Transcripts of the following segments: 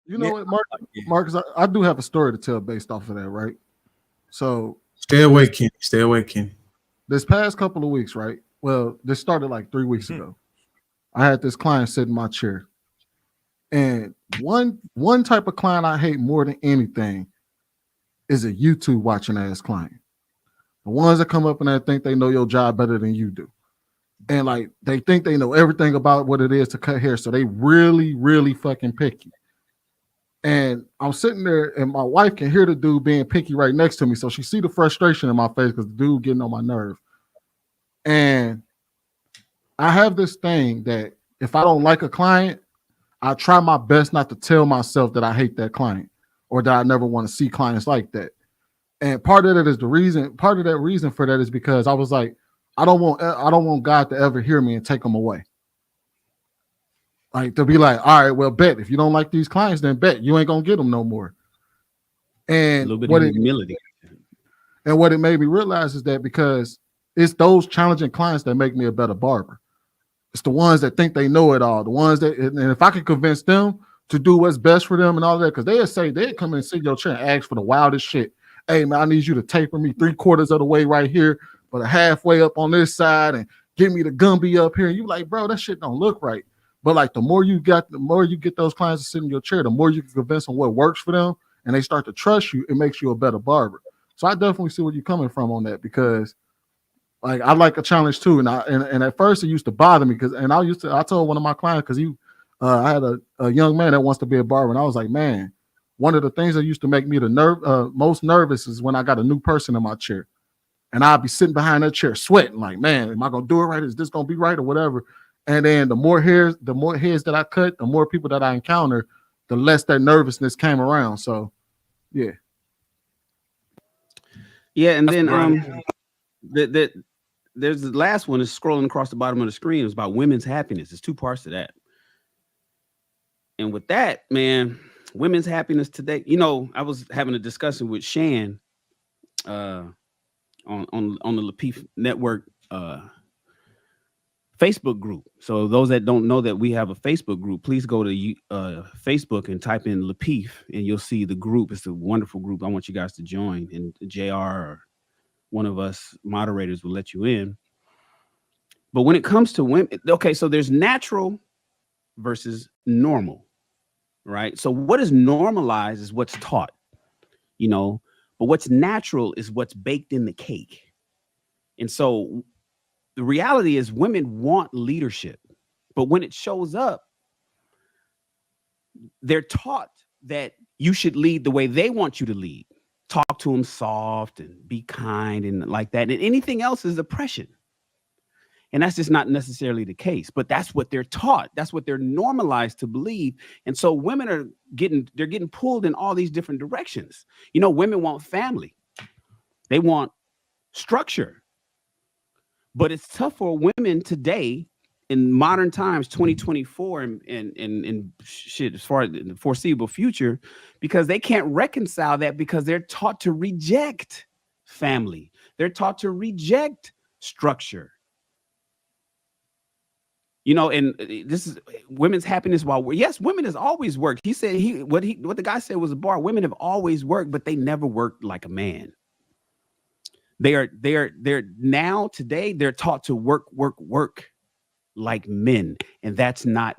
You know what, Marcus, I do have a story to tell based off of that, right? So Stay away, Kenny. Stay away, Kenny. this past couple of weeks, right? Well, this started like 3 weeks ago. I had this client sit in my chair. And one type of client I hate more than anything is a YouTube watching ass client. The ones that come up and they think they know your job better than you do. And like they think they know everything about what it is to cut hair. So they really, really fucking picky. And I'm sitting there and my wife can hear the dude being picky right next to me. So she see the frustration in my face because the dude getting on my nerve. And I have this thing that if I don't like a client, I try my best not to tell myself that I hate that client or that I never want to see clients like that. And part of that is the reason. Part of that reason for that is because I was like, I don't want God to ever hear me and take them away. Like to be like, all right, well, bet if you don't like these clients, then bet you ain't gonna get them no more. And a little bit of humility. And what it made me realize is that because it's those challenging clients that make me a better barber. It's the ones that think they know it all. The ones that, and if I can convince them to do what's best for them and all that, because they'd come in and sit in your chair and ask for the wildest shit. Hey man, I need you to taper me 3/4 of the way right here, but halfway up on this side, and give me the Gumby up here. And you like, bro, that shit don't look right. But like the more you get those clients to sit in your chair, the more you can convince them what works for them, and they start to trust you. It makes you a better barber. So I definitely see where you're coming from on that, because like I like a challenge too. And at first it used to bother me because I told one of my clients, because I had a young man that wants to be a barber, and I was like, man, one of the things that used to make me the most nervous is when I got a new person in my chair, and I'd be sitting behind that chair sweating like, man, am I gonna do it right? Is this gonna be right or whatever? And then the more heads that I cut, the more people that I encounter, the less that nervousness came around. So yeah. Yeah, and then there's the last one is scrolling across the bottom of the screen. It's about women's happiness. There's two parts to that. And with that, man, women's happiness today. You know, I was having a discussion with Shan on the Lapeef Network Facebook group. So those that don't know that we have a Facebook group, please go to Facebook and type in Lapeef, and you'll see the group. It's a wonderful group. I want you guys to join, and JR or one of us moderators will let you in. But when it comes to women, okay, so there's natural versus normal, right? So what is normalized is what's taught, you know, but what's natural is what's baked in the cake. And so the reality is women want leadership, but when it shows up, they're taught that you should lead the way they want you to lead. Talk to them soft and be kind and like that. And anything else is oppression. And that's just not necessarily the case, but that's what they're taught. That's what they're normalized to believe. And so women are getting pulled in all these different directions. You know, women want family. They want structure. But it's tough for women today in modern times, 2024 and shit, as far as the foreseeable future, because they can't reconcile that because they're taught to reject family. They're taught to reject structure. You know, and this is women's happiness. Yes, women has always worked. He said what the guy said was a bar. Women have always worked, but they never worked like a man. They're now today they're taught to work like men, and that's not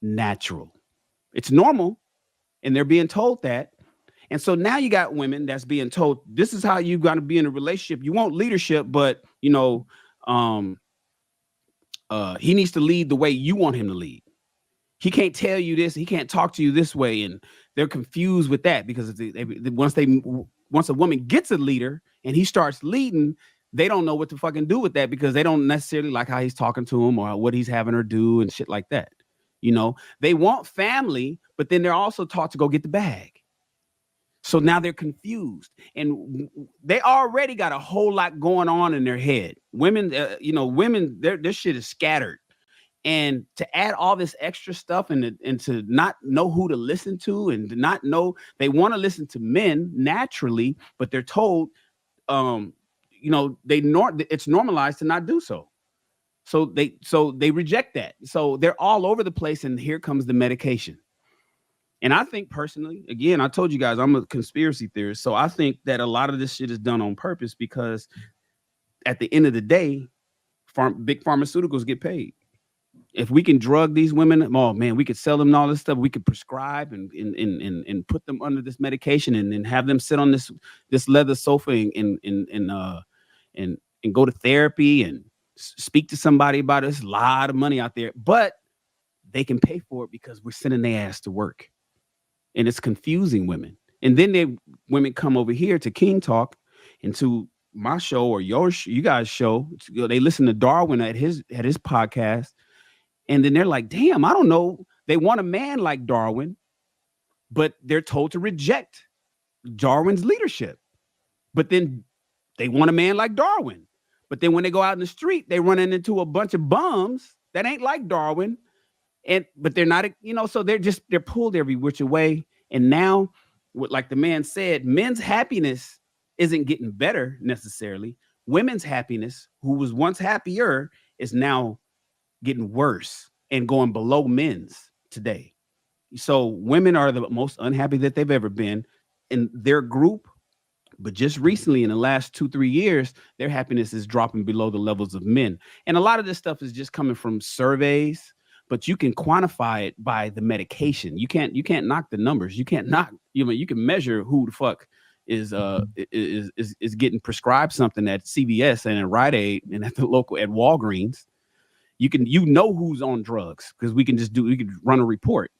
natural. It's normal, and they're being told that. And so now you got women that's being told this is how you got to be in a relationship. You want leadership, but you know, he needs to lead the way you want him to lead. He can't tell you this. He can't talk to you this way, and they're confused with that because once a woman gets a leader and he starts leading, they don't know what to fucking do with that because they don't necessarily like how he's talking to them or what he's having her do and shit like that. You know, they want family, but then they're also taught to go get the bag. So now they're confused, and they already got a whole lot going on in their head. Women, their shit is scattered. And to add all this extra stuff and to not know who to listen to and to not know, they want to listen to men naturally, but they're told, it's normalized to not do so. So they reject that. So they're all over the place. And here comes the medication. And I think personally, again, I told you guys I'm a conspiracy theorist. So I think that a lot of this shit is done on purpose because at the end of the day, big pharmaceuticals get paid. If we can drug these women, oh man, we could sell them and all this stuff. We could prescribe and put them under this medication and have them sit on this leather sofa and go to therapy and speak to somebody about it. There's a lot of money out there, but they can pay for it because we're sending their ass to work, and it's confusing women. And then women come over here to King Talk and to my show or you guys' show. They listen to Darwin at his podcast. And then they're like, damn, I don't know. They want a man like Darwin, but they're told to reject Darwin's leadership. But then they want a man like Darwin. But then when they go out in the street, they run into a bunch of bums that ain't like Darwin. But they're not, so they're pulled every which way. And now, like the man said, men's happiness isn't getting better necessarily. Women's happiness, who was once happier, is now getting worse and going below men's today. So women are the most unhappy that they've ever been in their group. But just recently, in the last 2-3 years, their happiness is dropping below the levels of men. And a lot of this stuff is just coming from surveys, but you can quantify it by the medication. You can't knock the numbers. You can't knock, you can measure who the fuck is getting prescribed something at CVS and at Rite Aid and at Walgreens. You can who's on drugs because we can run a report.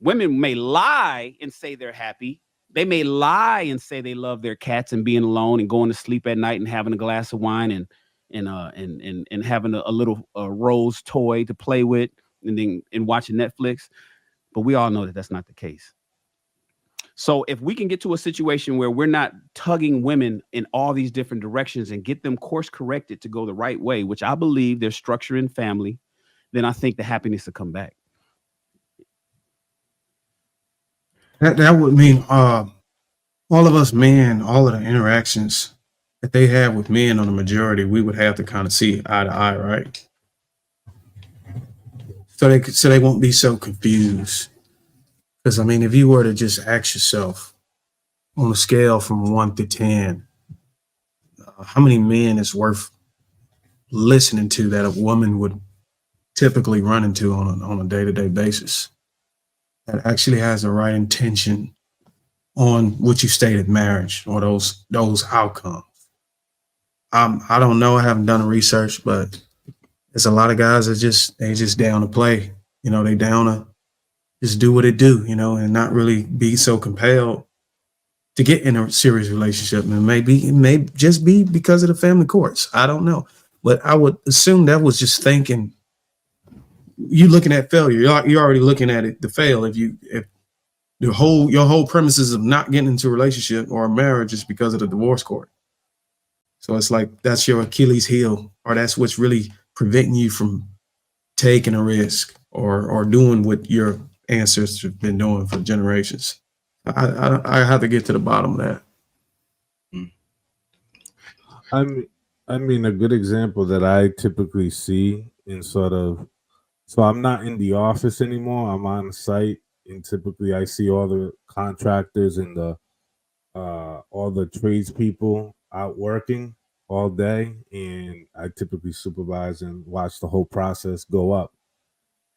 Women may lie and say they're happy. They may lie and say they love their cats and being alone and going to sleep at night and having a glass of wine and having a little rose toy to play with and watching Netflix. But we all know that that's not the case. So if we can get to a situation where we're not tugging women in all these different directions and get them course corrected to go the right way, which I believe there's structure in family, then I think the happiness will come back. That would mean all of us men, all of the interactions that they have with men on the majority, we would have to kind of see eye to eye, right? So they won't be so confused. Because I mean, if you were to just ask yourself on a scale from 1 to 10, how many men is worth listening to that a woman would typically run into on a day-to-day basis that actually has the right intention on what you stated, marriage or those outcomes? I don't know. I haven't done the research, but there's a lot of guys that just down to play. They down to just do what it do, and not really be so compelled to get in a serious relationship. And it may just be because of the family courts. I don't know, but I would assume that was just thinking. You looking at failure. You're already looking at it to fail. If your whole premises of not getting into a relationship or a marriage is because of the divorce court. So it's like that's your Achilles heel, or that's what's really preventing you from taking a risk or doing what your ancestors have been doing for generations. I have to get to the bottom of that. I mean, a good example that I typically see in so I'm not in the office anymore. I'm on site, and typically I see all the contractors and all the tradespeople out working all day, and I typically supervise and watch the whole process go up.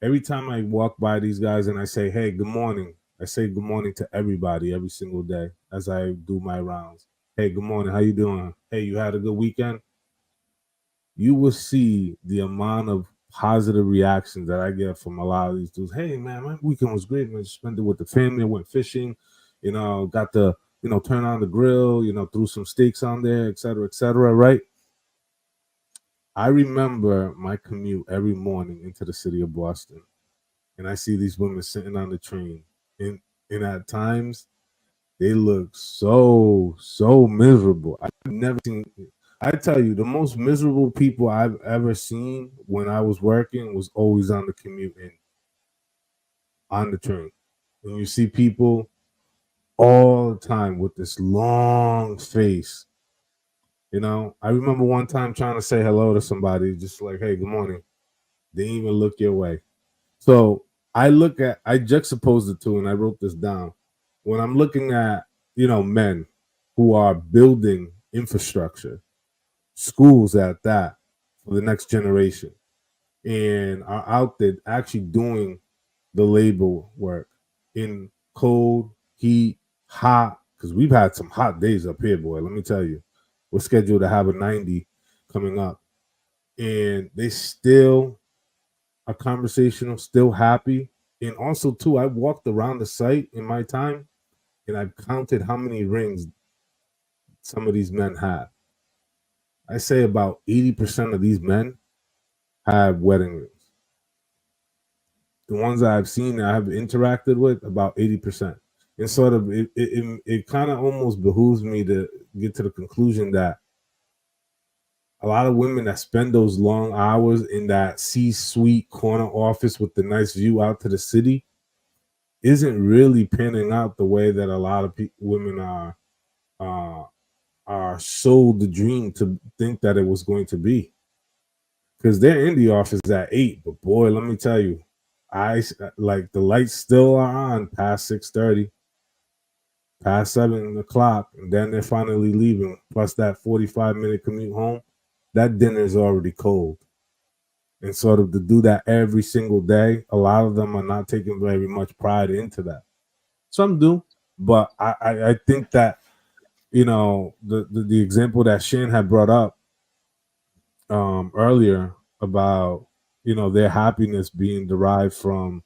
Every time I walk by these guys and I say, hey, good morning, I say good morning to everybody every single day as I do my rounds. Hey, good morning, how you doing? Hey, you had a good weekend? You will see the amount of positive reactions that I get from a lot of these dudes. Hey, man, my weekend was great, man. Spent it with the family, went fishing, got to, turn on the grill, threw some steaks on there, et cetera, right? I remember my commute every morning into the city of Boston, and I see these women sitting on the train, and at times they look so miserable. I've never seen. I tell you, the most miserable people I've ever seen when I was working was always on the commute and on the train. And you see people all the time with this long face. I remember one time trying to say hello to somebody, just like, hey, good morning. They didn't even look your way. So I juxtapose the two, and I wrote this down. When I'm looking at, men who are building infrastructure, schools at that, for the next generation, and are out there actually doing the labor work in cold, heat, hot, because we've had some hot days up here, boy. Let me tell you, we're scheduled to have a 90 coming up, and they still are conversational, still happy. And also, too, I walked around the site in my time, and I've counted how many rings some of these men have. I say about 80% of these men have wedding rings. The ones that I've seen that I have interacted with, about 80%. And sort of, it kind of almost behooves me to get to the conclusion that a lot of women that spend those long hours in that C-suite corner office with the nice view out to the city isn't really panning out the way that a lot of women are sold the dream to think that it was going to be. Because they're in the office at 8, but boy, let me tell you, the lights still are on past 6:30, past 7 o'clock, and then they're finally leaving. Plus that 45-minute commute home, that dinner is already cold. And sort of to do that every single day, a lot of them are not taking very much pride into that. Some do, but I think that, the example that Shan had brought up earlier about, their happiness being derived from,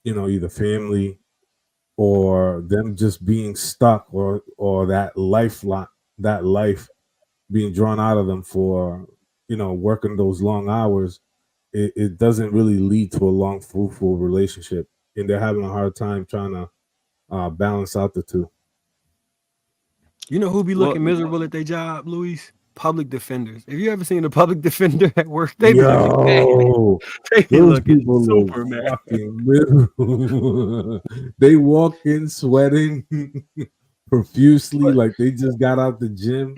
either family or them just being stuck or that life being drawn out of them for, working those long hours. It doesn't really lead to a long, fruitful relationship. And they're having a hard time trying to balance out the two. You know who be looking miserable at their job, Luis? Public defenders. Have you ever seen a public defender at work? They be looking bad. They be looking super mad. They walk in sweating profusely like they just got out the gym.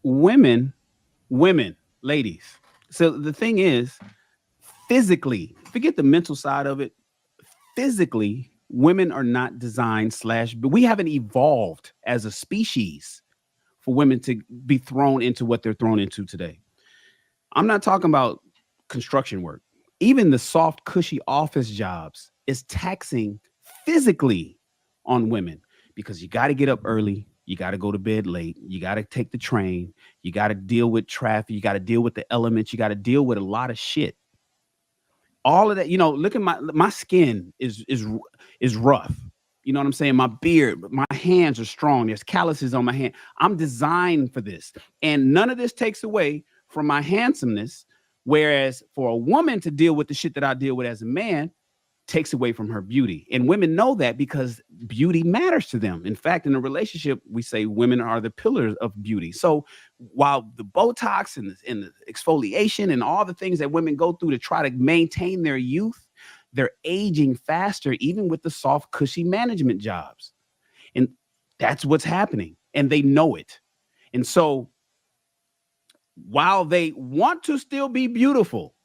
Women, ladies. So the thing is, physically, forget the mental side of it. Physically, women are not designed but we haven't evolved as a species for women to be thrown into what they're thrown into today. I'm not talking about construction work. Even the soft, cushy office jobs is taxing physically on women because you got to get up early. You got to go to bed late. You got to take the train. You got to deal with traffic. You got to deal with the elements. You got to deal with a lot of shit. All of that, look at my skin is rough. You know what I'm saying? My beard, my hands are strong. There's calluses on my hand. I'm designed for this. And none of this takes away from my handsomeness. Whereas for a woman to deal with the shit that I deal with as a man takes away from her beauty. And women know that because beauty matters to them. In fact, in a relationship, we say women are the pillars of beauty. So while the Botox and the exfoliation and all the things that women go through to try to maintain their youth, they're aging faster, even with the soft, cushy management jobs. And that's what's happening. And they know it. And so while they want to still be beautiful,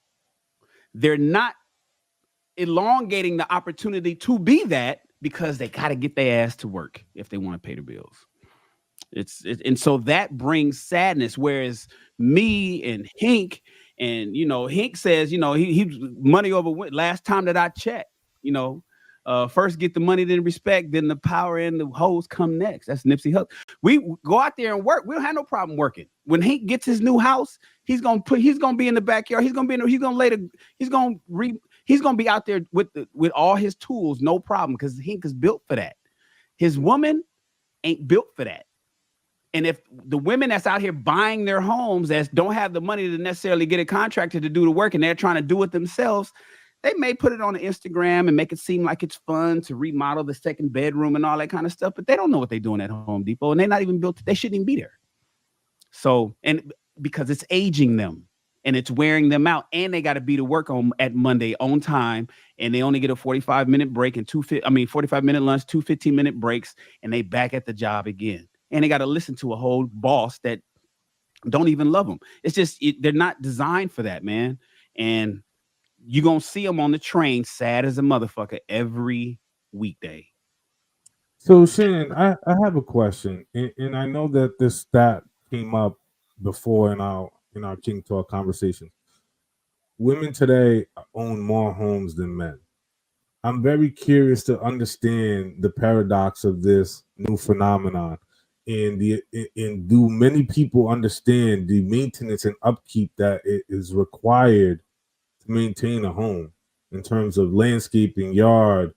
they're not elongating the opportunity to be that because they got to get their ass to work if they want to pay the bills. And so that brings sadness. Whereas me and Hink, and Hink says, he money over last time that I checked, first get the money, then respect, then the power and the hoes come next. That's Nipsey Hussle. We go out there and work. We don't have no problem working. When Hink gets his new house, he's gonna be in the backyard. He's gonna be out there with all his tools, no problem, because Hink is built for that. His woman ain't built for that. And if the women that's out here buying their homes that don't have the money to necessarily get a contractor to do the work and they're trying to do it themselves, they may put it on Instagram and make it seem like it's fun to remodel the second bedroom and all that kind of stuff, but they don't know what they're doing at Home Depot, and they're not even built. They shouldn't even be there. So, and because it's aging them and it's wearing them out, and they got to be to work at Monday on time, and they only get a 45-minute break and 45-minute lunch, 2 15-minute breaks, and they back at the job again. And they got to listen to a whole boss that don't even love them. It's just, they're not designed for that, man. And you're gonna see them on the train, sad as a motherfucker, every weekday. So Shannon, I have a question, and I know that this stat came up before in our King Talk conversation. Women today own more homes than men. I'm very curious to understand the paradox of this new phenomenon, and do many people understand the maintenance and upkeep that it is required to maintain a home in terms of landscaping, yard,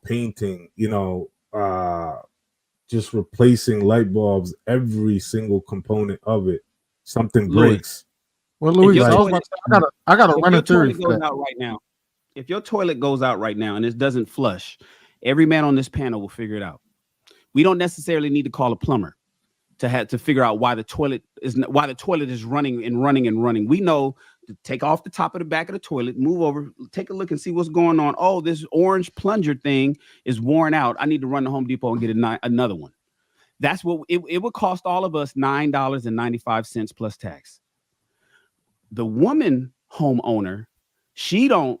painting, just replacing light bulbs, every single component of it. Something Louis, breaks. Well, Louis, your I toilet- got a if running your theory toilet for goes that. out right now, if your toilet goes out right now and it doesn't flush, every man on this panel will figure it out. We don't necessarily need to call a plumber to figure out why the toilet is running. We know to take off the top of the back of the toilet, move over, take a look and see what's going on. Oh, this orange plunger thing is worn out. I need to run to Home Depot and get another one. That's what it would cost all of us, $9.95 plus tax. The woman homeowner, she don't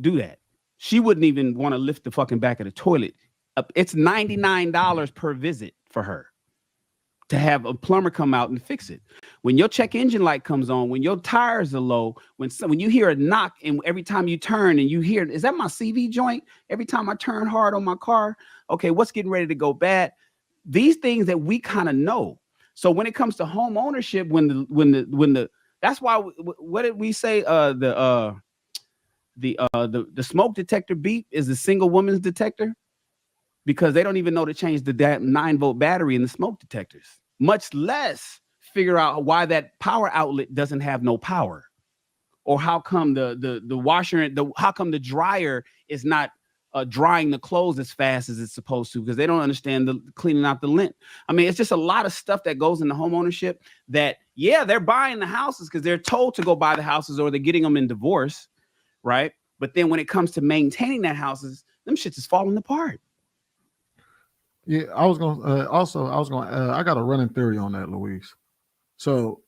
do that. She wouldn't even want to lift the fucking back of the toilet. It's $99 per visit for her to have a plumber come out and fix it. When your check engine light comes on, when your tires are low, when you hear a knock, and every time you turn and you hear, is that my CV joint? Every time I turn hard on my car, okay, what's getting ready to go bad? These things that we kind of know. So when it comes to home ownership, when the that's why what did we say? The smoke detector beep is the single woman's detector, because they don't even know to change the 9-volt battery in the smoke detectors, much less figure out why that power outlet doesn't have no power, or how come the washer how come the dryer is not drying the clothes as fast as it's supposed to, because they don't understand the cleaning out the lint. I mean, it's just a lot of stuff that goes into home ownership that, yeah, they're buying the houses because they're told to go buy the houses, or they're getting them in divorce, right? But then when it comes to maintaining that houses, them shits is falling apart. Yeah, I got a running theory on that, Louise. So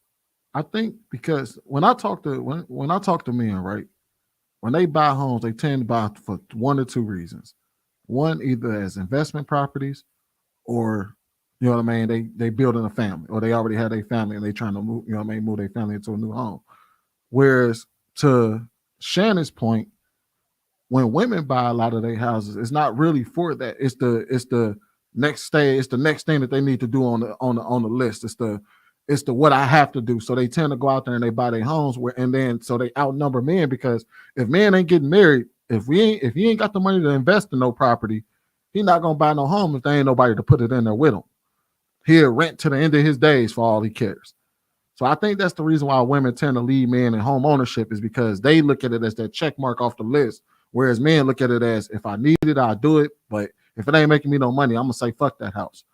I think because when I talk to men, right, when they buy homes, they tend to buy for one or two reasons. One, either as investment properties, or you know what I mean, they building a family, or they already had a family and they trying to move, move their family into a new home. Whereas to Shannon's point, when women buy a lot of their houses, it's not really for that. It's the next stage. It's the next thing that they need to do on the list. It's the what I have to do. So they tend to go out there and they buy their homes so they outnumber men, because if men ain't getting married, if he ain't got the money to invest in no property, he not gonna buy no home if there ain't nobody to put it in there with him. He'll rent to the end of his days for all he cares. So I think that's the reason why women tend to lead men in home ownership, is because they look at it as that check mark off the list. Whereas men look at it as, if I need it, I'll do it. But if it ain't making me no money, I'm gonna say fuck that house.